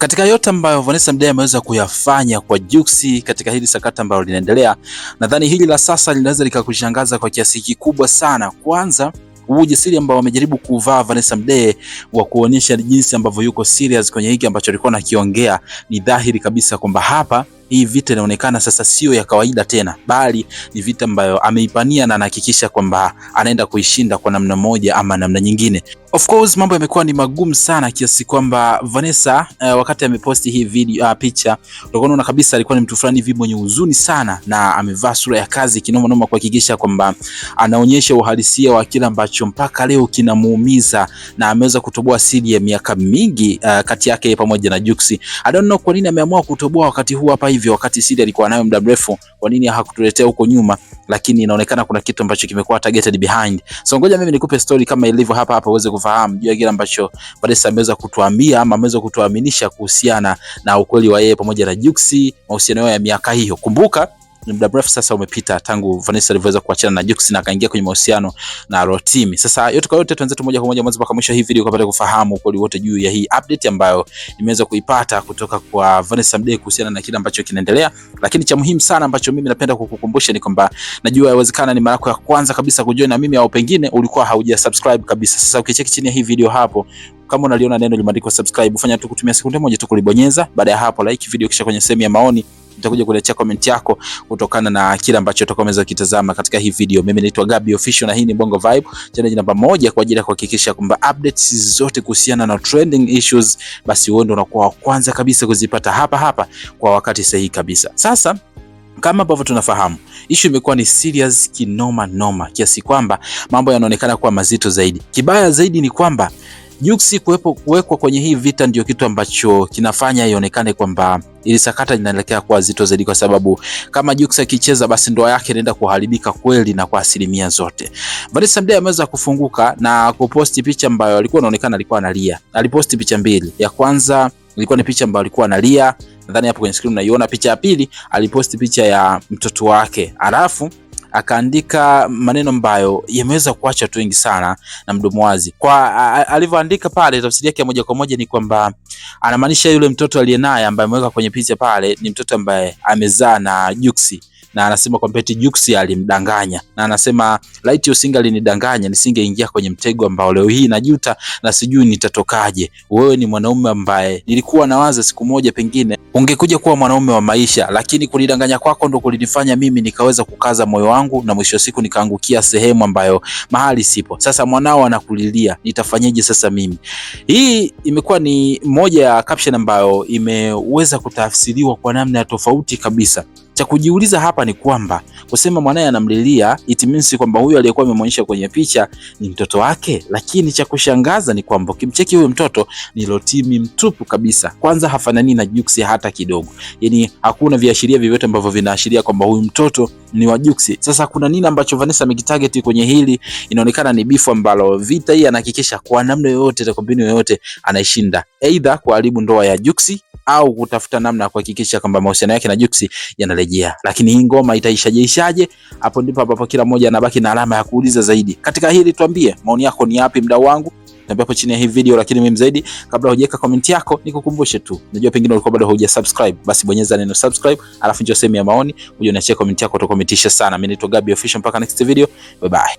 Katika yote ambayo Vanessa Mdee ameweza kuyafanya kwa Jux katika hili sakata ambalo linaendelea, nadhani hili la sasa linaweza likakushangaza kwa kiasi kikubwa sana. Kwanza, huu ujasiri ambao wamejaribu kuvaa Vanessa Mdee wa kuonyesha jinsi ambavyo yuko serious kwenye hiki ambacho alikuwa anakiongea, ni dhahiri kabisa kwamba hapa hii vita inaonekana sasa sio ya kawaida tena, bali ni vita ambayo ameipania na anahakikisha kwamba anaenda kuishinda kwa namna moja ama namna nyingine. Of course mambo yamekuwa ni magumu sana kiasi kwamba Vanessa wakati ameposti hii video picha, utaona kabisa alikuwa ni mtu fulani hivi mwenye huzuni sana, na amevaa sura ya kazi kinoma noma kuhakikisha kwamba anaonyesha uhalisia wa kile ambacho mpaka leo kinamuumiza, na ameweza kutoboa siri ya miaka mingi kati yake pamoja na Jux. I don't know kwa nini ameamua kutoboa wakati huu hapa hivyo, wakati siri alikuwa nayo muda mrefu. Kwa nini hakutuletea huko nyuma? Lakini inaonekana kuna kitu ambacho kimekuwa targeted behind. So ngoja mimi nikupe story kama ilivyo hapa uweze kufahamu juu ya kile ambacho Vanessa ameweza kutuambia ama ameweza kutuaminisha kuhusiana na ukweli wa yeye pamoja na Jux, mahusiano yao ya miaka hiyo. Kumbuka ni muda mrefu sasa umepita tangu Vanessa alivyoweza kuachana na Jux na akaingia kwenye mahusiano na Rotimi. Sasa yote kwa yote tuanze tu moja kwa moja mwanzo mpaka mwisho hii video kupata kufahamu ukweli wote juu ya hii update ambayo nimeweza kuipata kutoka kwa Vanessa Mdee kuhusiana na kile ambacho kinaendelea. Lakini cha muhimu sana ambacho mimi napenda kukukumbusha ni kwamba najua inawezekana ni mara yako ya kwanza kabisa kujoin na mimi, au pengine ulikuwa hauja-subscribe kabisa. Sasa ukicheki chini ya hii video hapo, kama unaliona neno limeandikwa subscribe, fanya tu kutumia sekunde moja tu kulibonyeza. Baada ya hapo like video, kisha kwenye sehemu ya maoni nitakuja kuletea comment yako kutokana na kile ambacho utakomeza kitazama katika hii video. Mimi naitwa Gabby Official na hii ni Bongo Vibe, channel namba 1 kwa ajili ya kuhakikisha kwamba updates zote kuhusiana na trending issues, basi wewe ndio unakuwa wa kwanza kabisa kuzipata hapa kwa wakati sahihi kabisa. Sasa kama ambavyo tunafahamu, issue imekuwa ni serious kinoma noma kiasi kwamba mambo yanaonekana kuwa mazito zaidi. Kibaya zaidi ni kwamba Jux kuwekwa kwenye hii vita ndio kitu ambacho kinafanya ionekane kwamba ili sakata linaelekea kuwa zito zaidi, kwa sababu kama Jux akicheza basi ndoa yake inaenda kuharibika kweli na kwa asilimia zote. Vanessa Mdee ameweza kufunguka na kuposti picha ambayo alikuwa anaonekana alikuwa analia. Aliposti picha mbili. Ya kwanza ilikuwa ni picha ambayo alikuwa analia, nadhani hapo kwenye screen unaiona. Picha ya pili aliposti picha ya mtoto wake, alafu akaandika maneno ambayo yameweza kuacha watu wengi sana na mdomo wazi. Kwa alivyoandika pale, tafsiri yake moja kwa moja ni kwamba anamaanisha yule mtoto aliyenaye ambaye ameweka kwenye picha pale ni mtoto ambaye amezaa na Jux, na anasema kwamba eti Jux alimdanganya, na anasema light usingalinidanganya nisingeingia kwenye mtego ambao leo hii najuta na sijui nitatokaje. Wewe ni mwanaume ambaye nilikuwa nawaza siku moja pengine ungekuja kuwa mwanaume wa maisha, lakini kunidanganya kwako ndo kulinifanya mimi nikaweza kukaza moyo wangu na mwisho wa siku nikaangukia sehemu ambayo mahali sipo. Sasa mwanao anakulilia, nitafanyaje sasa mimi? Hii imekuwa ni moja ya caption ambayo imeweza kutafsiriwa kwa namna ya tofauti kabisa. Cha kujiuliza hapa ni kwamba kusema mwanae anamlilia it means kwamba huyu aliyekuwa amemwonyesha kwenye picha ni mtoto wake, lakini cha kushangaza ni kwamba ukimcheki huyo mtoto ni Rotimi mtupu kabisa. Kwanza hafanani na Jux hata kidogo, yani hakuna viashiria vyovyote ambavyo vinaashiria kwamba huyu mtoto ni wa Jux. Sasa kuna nini ambacho Vanessa amekitarget kwenye hili? Inaonekana ni bifu ambalo vita hii anahakikisha kwa namna yoyote na kombino yoyote anaishinda, either kuharibu ndoa ya Jux au kutafuta namna ya kuhakikisha kwamba mahusiano yake na Jux yanarejea. Lakini hii ngoma itaishaje? Hapo ndipo ambapo kila mmoja anabaki na alama ya kuuliza zaidi. Katika hili tuambie maoni yako ni yapi, mdau wangu? Niambie hapo chini ya hii video. Lakini mimi zaidi, kabla hujaweka comment yako, nikukumbushe tu, najua pengine ulikuwa bado hujasubscribe, basi bonyeza neno subscribe, alafu njoo sehemu ya maoni uje uniachie comment yako, utakometisha sana. Mimi naitwa Gabby Official, mpaka next video, bye bye.